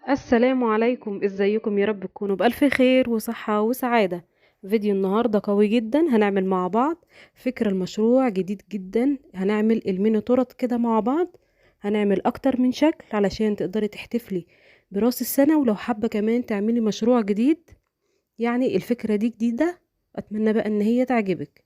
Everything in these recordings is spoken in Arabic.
السلام عليكم، ازيكم؟ يا رب تكونوا بألف خير وصحة وسعادة. فيديو النهاردة قوي جدا، هنعمل مع بعض فكرة المشروع جديد جدا. هنعمل الميني تورت كده مع بعض. هنعمل اكتر من شكل علشان تقدري تحتفلي براس السنة، ولو حابة كمان تعملي مشروع جديد. يعني الفكرة دي جديدة، اتمنى بقى ان هي تعجبك.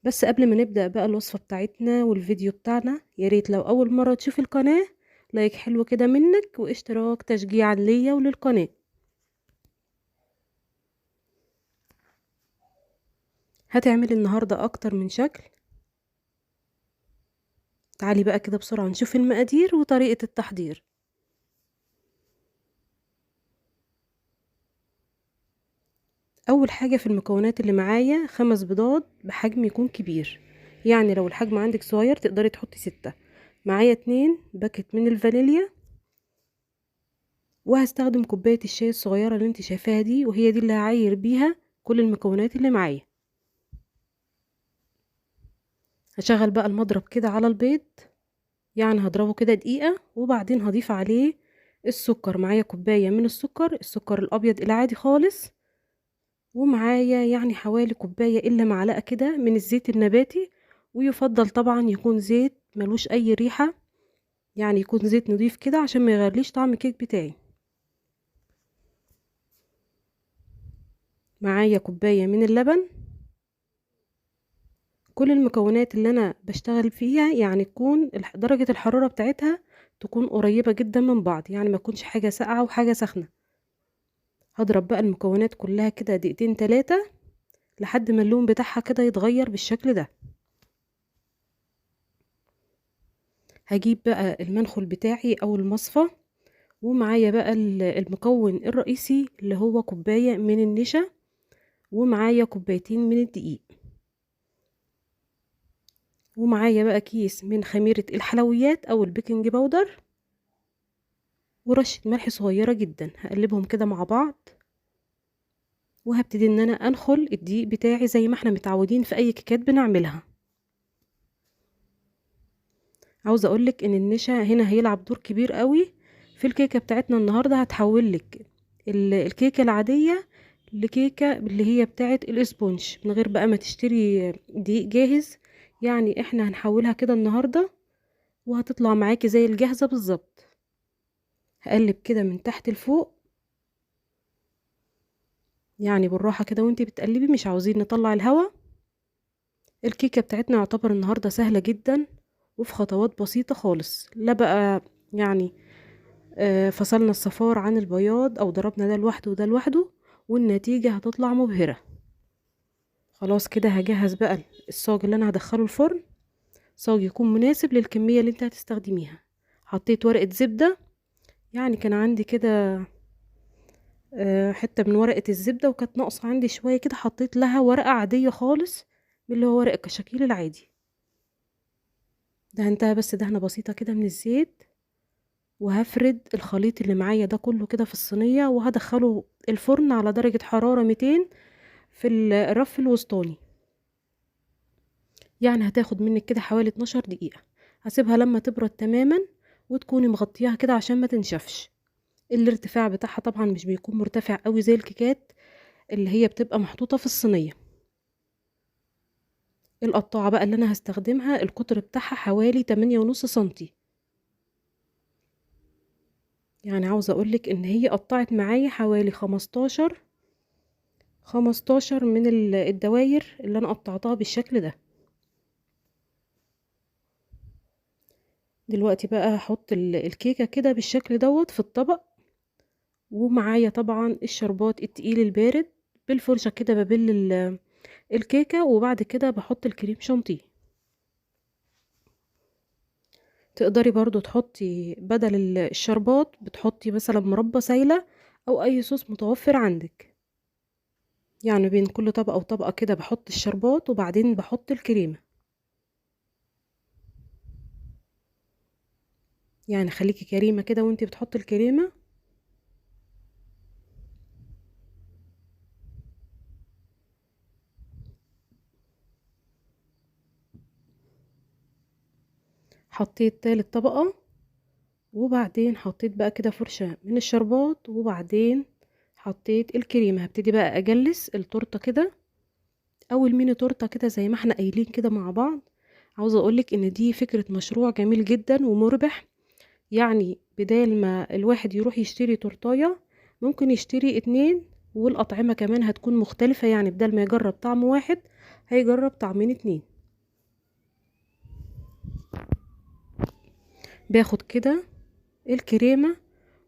بس قبل ما نبدأ بقى الوصفة بتاعتنا والفيديو بتاعنا، يا ريت لو أول مرة تشوف القناة لايك حلو كده منك، واشتراك تشجيعا ليا وللقناة. هتعملي النهاردة أكتر من شكل. تعالي بقى كده بسرعة نشوف المقادير وطريقة التحضير. أول حاجة في المكونات اللي معايا 5 بيضات بحجم يكون كبير، يعني لو الحجم عندك صغير تقدري تحطي 6. معايا 2 باكت من الفانيليا، وهستخدم كوباية الشاي الصغيرة اللي انت شايفاها دي، وهي دي اللي هعاير بيها كل المكونات اللي معايا. هشغل بقى المضرب كده على البيض، يعني هضربه كده دقيقة، وبعدين هضيف عليه السكر. معايا كوباية من السكر الأبيض العادي خالص، ومعايا يعني حوالي كوباية إلا معلقة كده من الزيت النباتي. ويفضل طبعا يكون زيت ملوش أي ريحة، يعني يكون زيت نضيف كده عشان ما يغيرليش طعم الكيك بتاعي. معايا كوباية من اللبن. كل المكونات اللي أنا بشتغل فيها يعني تكون درجة الحرارة بتاعتها تكون قريبة جدا من بعض، يعني ما تكونش حاجة ساقعة وحاجة سخنة. هضرب بقى المكونات كلها كده دقيقتين 3 لحد ما اللون بتاعها كده يتغير بالشكل ده. هجيب بقى المنخل بتاعي او المصفى، ومعايا بقى المكون الرئيسي اللي هو كوباية من النشا، ومعايا كوبايتين من الدقيق، ومعايا بقى كيس من خميرة الحلويات او البيكنج باودر، ورشة ملح صغيرة جدا. هقلبهم كده مع بعض، وهبتدي ان انا انخل الدقيق بتاعي زي ما احنا متعودين في اي كيكات بنعملها. عاوزه اقولك ان النشا هنا هيلعب دور كبير قوي في الكيكه بتاعتنا النهارده. هتحولك الكيكه العاديه لكيكه اللي هي بتاعه الاسبونج، من غير بقى ما تشتري دقيق جاهز. يعني احنا هنحولها كده النهارده، وهتطلع معاكي زي الجاهزه بالظبط. هقلب كده من تحت لفوق، يعني بالراحه كده وانتي بتقلبي، مش عاوزين نطلع الهواء. الكيكه بتاعتنا يعتبر النهارده سهله جدا، وفي خطوات بسيطه خالص. لا بقى يعني فصلنا الصفار عن البياض او ضربنا ده لوحده وده لوحده، والنتيجة هتطلع مبهرة. خلاص كده هجهز بقى الصاج اللي انا هدخله الفرن. صاج يكون مناسب للكمية اللي انت هتستخدميها. حطيت ورقة زبدة، يعني كان عندي كده حتة من ورقة الزبدة وكانت ناقصة عندي شوية كده، حطيت لها ورقة عادية خالص من اللي هو ورق الكشاكيل العادي. دهنتها بس دهنة بسيطة كده من الزيت، وهفرد الخليط اللي معايا ده كله كده في الصينية، وهدخله الفرن على درجة حرارة 200 في الرف الوسطاني. يعني هتاخد منك كده حوالي 12 دقيقة. هسيبها لما تبرد تماما، وتكوني مغطياها كده عشان ما تنشفش. الارتفاع بتاعها طبعا مش بيكون مرتفع قوي زي الكيكات اللي هي بتبقى محطوطة في الصينية. القطاعة بقى اللي انا هستخدمها القطر بتاعها حوالي 8.5 سنتي. يعني عاوزة اقولك ان هي قطعت معايا حوالي 15 من الدواير اللي انا قطعتها بالشكل ده. دلوقتي بقى هحط الكيكة كده بالشكل دوت في الطبق، ومعايا طبعا الشربات التقيل البارد. بالفرشة كده ببل الكيكة، وبعد كده بحط الكريم شانتيه. تقدري برضو تحطي بدل الشربات بتحطي مثلا مربى سايلة او اي صوص متوفر عندك. يعني بين كل طبقة وطبقة كده بحط الشربات، وبعدين بحط الكريمة. يعني خليكي كريمة كده وانتي بتحطي الكريمة. حطيت تالت طبقة، وبعدين حطيت بقى كده فرشة من الشربات، وبعدين حطيت الكريمة. هبتدي بقى اجلس التورتة كده، او الميني تورتة كده زي ما احنا قايلين كده مع بعض. عاوزة اقولك ان دي فكرة مشروع جميل جدا ومربح. يعني بدال ما الواحد يروح يشتري تورتاية، ممكن يشتري اتنين، والأطعمة كمان هتكون مختلفة. يعني بدل ما يجرب طعم واحد، هيجرب طعمين اتنين. باخد كده الكريمة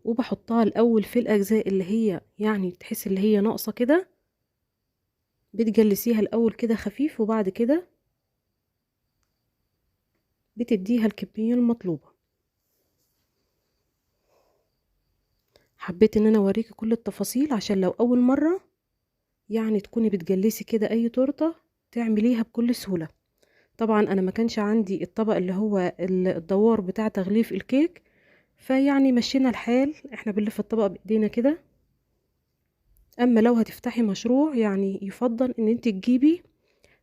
وبحطها الأول في الأجزاء اللي هي يعني تحس اللي هي ناقصة كده. بتجلسيها الأول كده خفيف، وبعد كده بتديها الكمية المطلوبة. حبيت ان انا اوريكي كل التفاصيل عشان لو اول مرة يعني تكوني بتجلسي كده اي تورتة تعمليها بكل سهولة. طبعا انا ما كانش عندي الطبق اللي هو الدوار بتاع تغليف الكيك، فيعني مشينا الحال احنا بنلف الطبق بايدينا كده. اما لو هتفتحي مشروع يعني يفضل ان انت تجيبي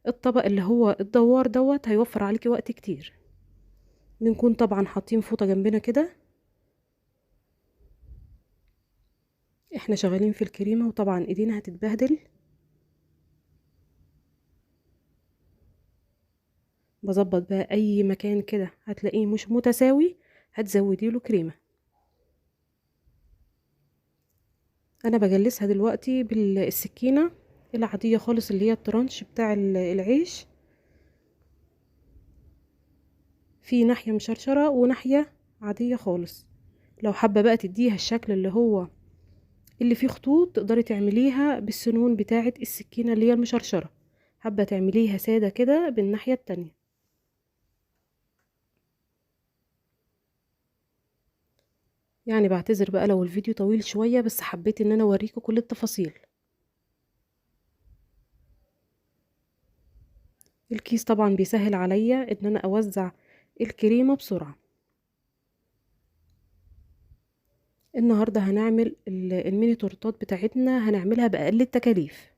الطبق اللي هو الدوار دوت، هيوفر عليكي وقت كتير. بنكون طبعا حاطين فوطة جنبنا كده. احنا شغالين في الكريمة وطبعا ايدينا هتتبهدل. بظبط بقى اي مكان كده هتلاقيه مش متساوي، هتزودي له كريمة. انا بجلسها دلوقتي بالسكينة العادية خالص اللي هي الترانش بتاع العيش. في ناحية مشرشرة وناحية عادية خالص. لو حابة بقى تديها الشكل اللي هو اللي فيه خطوط، تقدري تعمليها بالسنون بتاعة السكينة اللي هي المشرشرة. حابة تعمليها سادة كده بالناحية التانية. يعني بعتذر بقى لو الفيديو طويل شوية، بس حبيت ان انا اوريكم كل التفاصيل. الكيس طبعا بيسهل عليا ان انا اوزع الكريمة بسرعة. النهاردة هنعمل الميني تورتات بتاعتنا، هنعملها بأقل التكاليف.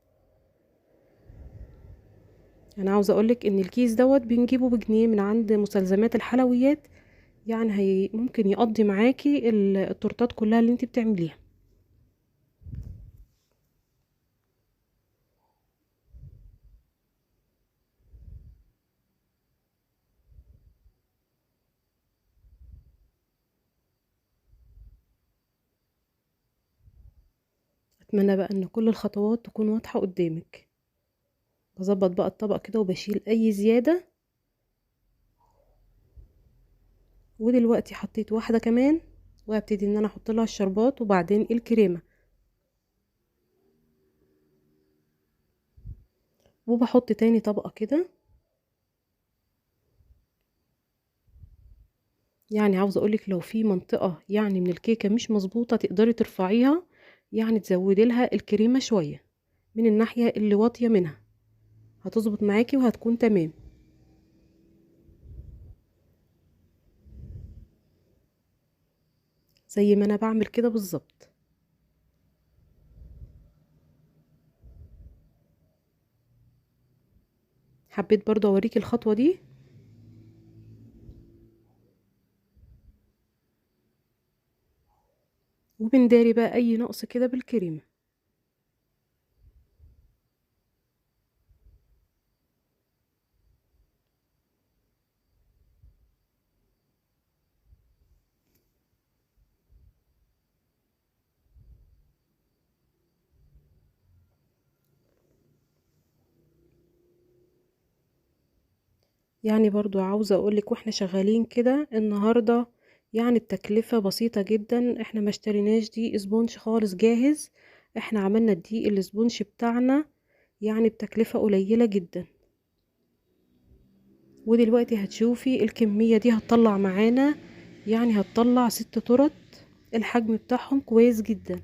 انا عاوزة اقولك ان الكيس دوت بنجيبه بجنيه من عند مستلزمات الحلويات. يعني هي ممكن يقضي معاكي التورتات كلها اللي انت بتعمليها. اتمنى بقى ان كل الخطوات تكون واضحة قدامك. بظبط بقى الطبق كده وبشيل اي زيادة. ودلوقتي حطيت واحدة كمان، وهبتدي ان انا احط لها الشربات وبعدين الكريمة. وبحط تاني طبقة كده. يعني عاوزة اقولك لو في منطقة يعني من الكيكة مش مظبوطة، تقدري ترفعيها، يعني تزودي لها الكريمة شوية من الناحية اللي واطية منها، هتظبط معاكي وهتكون تمام. زي ما انا بعمل كده بالظبط. حبيت برضو اوريكي الخطوة دي. وبنداري بقى اي نقص كده بالكريمة. يعني برضو عاوزة اقولك واحنا شغالين كده النهاردة، يعني التكلفة بسيطة جدا. احنا ما اشتريناش دي اسبونج خالص جاهز، احنا عملنا الدقيق الاسبونج بتاعنا يعني بتكلفة قليلة جدا. ودلوقتي هتشوفي الكمية دي هتطلع معانا، يعني هتطلع 6 ترط. الحجم بتاعهم كويس جدا.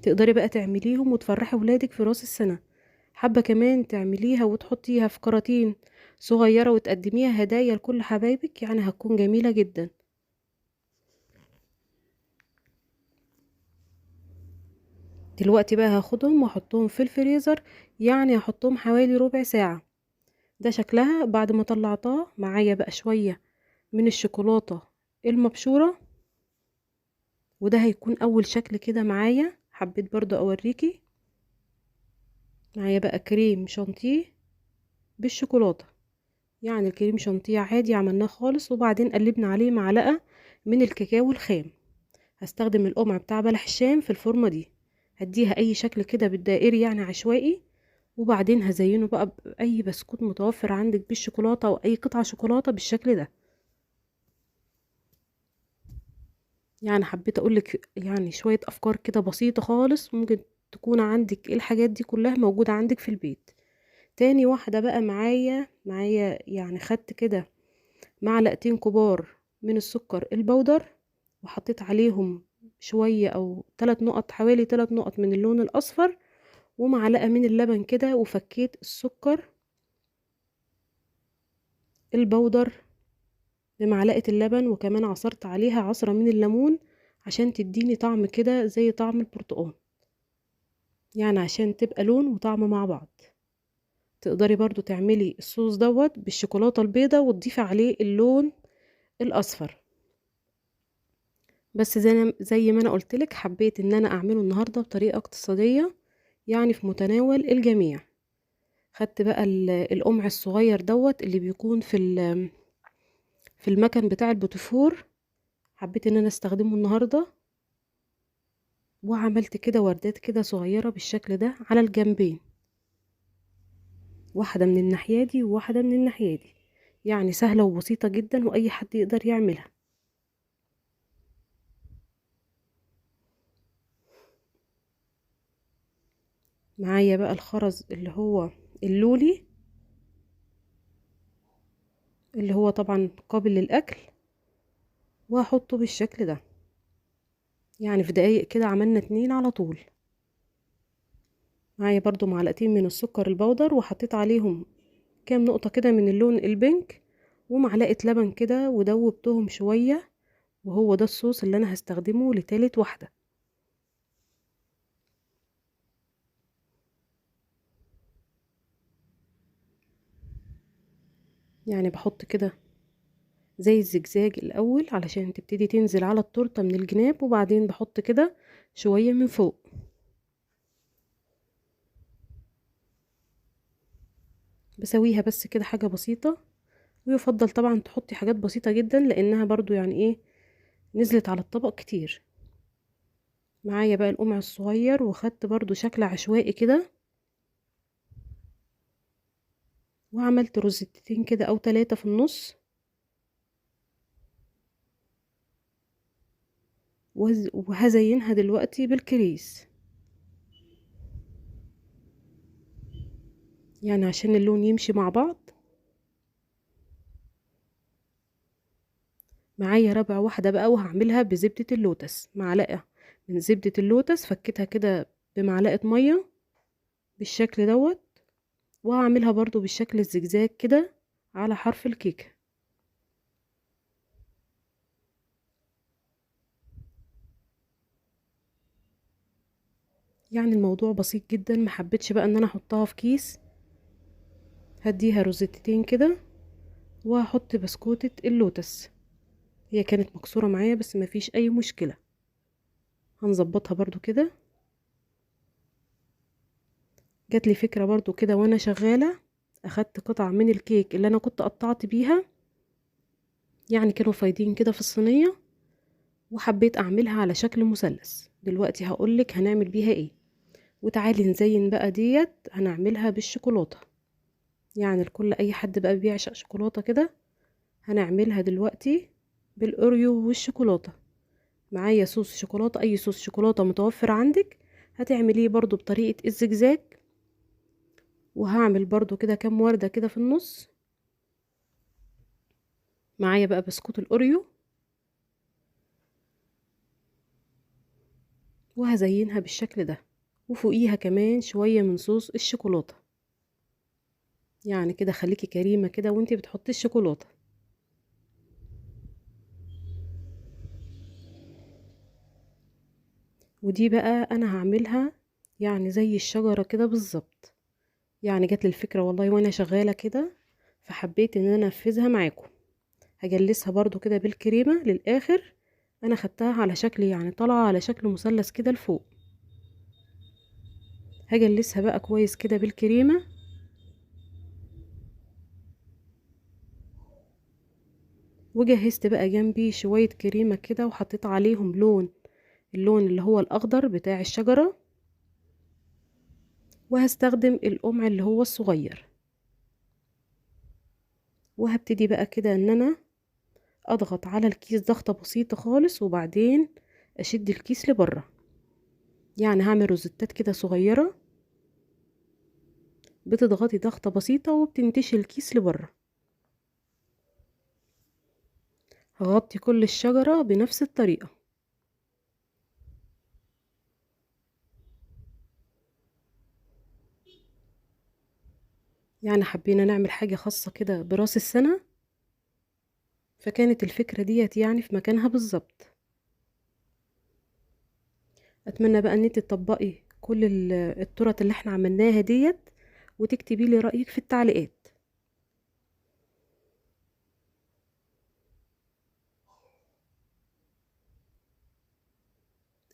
تقدري بقى تعمليهم وتفرحي ولادك في راس السنة. حابة كمان تعمليها وتحطيها في كراتين صغيرة وتقدميها هدايا لكل حبايبك، يعني هتكون جميلة جدا. دلوقتي بقى هاخدهم واحطهم في الفريزر، يعني هحطهم حوالي ربع ساعة. ده شكلها بعد ما طلعتها معايا بقى شوية من الشوكولاتة المبشورة، وده هيكون اول شكل كده معايا. حبيت برضو اوريكي. معايا بقى كريم شانتيه بالشوكولاتة، يعني الكريم شانتيه عادي عملناه خالص، وبعدين قلبنا عليه معلقة من الكاكاو الخام. هستخدم القمع بتاع بلح الشام في الفورمة دي، هديها اي شكل كده بالدائري يعني عشوائي، وبعدين هزينه بقى باي بسكوت متوفر عندك بالشوكولاتة او اي قطعة شوكولاتة بالشكل ده. يعني حبيت اقولك يعني شوية افكار كده بسيطة خالص، ممكن تكون عندك الحاجات دي كلها موجودة عندك في البيت. تاني واحدة بقى معايا يعني خدت كده معلقتين كبار من السكر البودر، وحطيت عليهم شوية او 3 نقط، حوالي 3 نقط من اللون الاصفر، ومعلقة من اللبن كده، وفكيت السكر البودر بمعلقة اللبن، وكمان عصرت عليها عصرة من الليمون عشان تديني طعم كده زي طعم البرتقال، يعني عشان تبقى لون وطعم مع بعض. تقدري برضو تعملي الصوص دوت بالشوكولاتة البيضة وتضيفي عليه اللون الأصفر. بس زي ما انا قلتلك، حبيت ان انا اعمله النهاردة بطريقة اقتصادية، يعني في متناول الجميع. خدت بقى القمع الصغير دوت اللي بيكون في المكن بتاع البوتيفور، حبيت ان انا استخدمه النهاردة، وعملت كده وردات كده صغيرة بالشكل ده على الجنبين، واحدة من الناحية دي وواحدة من الناحية دي. يعني سهلة وبسيطة جدا واي حد يقدر يعملها. معايا بقى الخرز اللي هو اللولي، اللي هو طبعا قابل للأكل، وهحطه بالشكل ده. يعني في دقايق كده عملنا 2 على طول. معايا برضو معلقتين من السكر البودر، وحطيت عليهم كام نقطة كده من اللون البينك، ومعلقة لبن كده، ودوبتهم شوية، وهو ده الصوص اللي انا هستخدمه لتالت واحدة. يعني بحط كده زي الزجزاج الاول علشان تبتدي تنزل على التورتة من الجناب، وبعدين بحط كده شوية من فوق. بسويها بس كده حاجة بسيطة، ويفضل طبعا تحطي حاجات بسيطة جدا، لانها برضو يعني ايه نزلت على الطبق كتير. معايا بقى القمع الصغير، وخدت برضو شكل عشوائي كده، وعملت روزتين كده او 3 في النص، وهزينها دلوقتي بالكريز، يعني عشان اللون يمشي مع بعض. معايا رابع واحدة بقى، وهعملها بزبدة اللوتس. معلقة من زبدة اللوتس فكتها كده بمعلقة مية بالشكل دوت، وهعملها برضو بالشكل الزجزاج كده على حرف الكيكة. يعني الموضوع بسيط جدا، محبتش بقى ان انا احطها في كيس. هديها روزتتين كده، وهحط بسكوتة اللوتس. هي كانت مكسورة معايا بس مفيش اي مشكلة، هنظبطها برضو كده. جاتلي فكرة برضو كده وانا شغالة، اخدت قطع من الكيك اللي انا كنت قطعت بيها، يعني كانوا فايضين كده في الصينية، وحبيت اعملها على شكل مثلث. دلوقتي هقولك هنعمل بيها ايه. وتعالي نزين بقى ديت، هنعملها بالشوكولاتة. يعني لكل اي حد بقى بيعشق شوكولاتة كده، هنعملها دلوقتي بالاوريو والشوكولاتة. معايا صوص شوكولاتة، اي صوص شوكولاتة متوفر عندك هتعمليه برضو بطريقة الزجزاج. وهعمل برضو كده كام وردة كده في النص. معايا بقى بسكوت الاوريو، وهزينها بالشكل ده، وفوقيها كمان شوية من صوص الشوكولاتة. يعني كده خليكي كريمة كده وانتي بتحطي الشوكولاتة. ودي بقى انا هعملها يعني زي الشجرة كده بالظبط. يعني جات لي الفكرة والله وانا شغالة كده، فحبيت ان انا انفذها معاكم. هجلسها برضو كده بالكريمة للآخر. انا خدتها على شكل يعني طالعة على شكل مثلث كده لفوق. هجلسها بقى كويس كده بالكريمة. وجهزت بقى جنبي شوية كريمة كده وحطيت عليهم اللون اللي هو الأخضر بتاع الشجرة. وهستخدم القمع اللي هو الصغير. وهبتدي بقى كده ان انا اضغط على الكيس ضغطة بسيطة خالص، وبعدين اشد الكيس لبره. يعني هعمل روزتات كده صغيرة، بتضغطي ضغطة بسيطة وبتنتشي الكيس لبره. هغطي كل الشجرة بنفس الطريقة. يعني حبينا نعمل حاجة خاصة كده براس السنة، فكانت الفكرة ديت يعني في مكانها بالظبط. اتمنى بقى ان انت تطبقي كل التورت اللي احنا عملناها ديت، وتكتبي لي رأيك في التعليقات.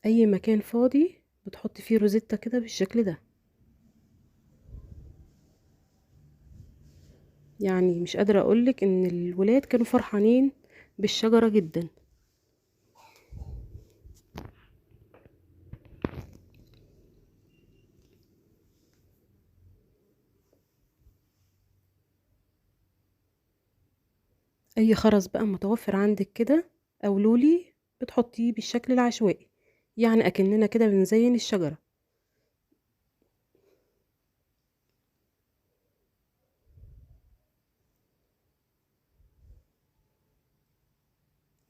اي مكان فاضي بتحطي فيه روزيتا كده بالشكل ده. يعني مش قادرة اقولك ان الولاد كانوا فرحانين بالشجرة جدا. اي خرز بقى متوفر عندك كده او لولي بتحطيه بالشكل العشوائي، يعني اكننا كده بنزين الشجرة.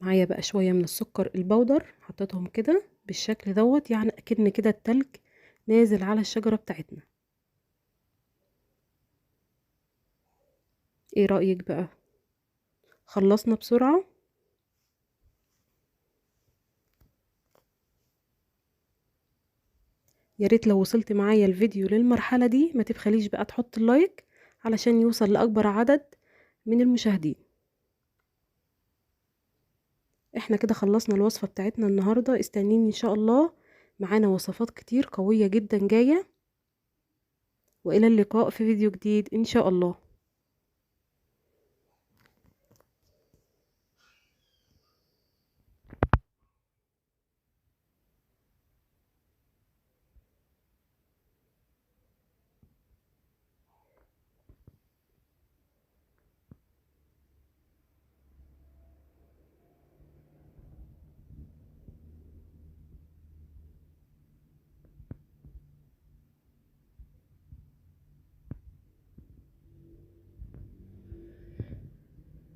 معايا بقى شوية من السكر البودر حطيتهم كده بالشكل دوت، يعني اكن كده التلج نازل على الشجرة بتاعتنا. ايه رأيك بقى؟ خلصنا بسرعة. يا ريت لو وصلت معايا الفيديو للمرحلة دي ما تبخليش بقى تحط اللايك علشان يوصل لأكبر عدد من المشاهدين. احنا كده خلصنا الوصفة بتاعتنا النهاردة. استنيني ان شاء الله، معانا وصفات كتير قوية جدا جاية. وإلى اللقاء في فيديو جديد ان شاء الله.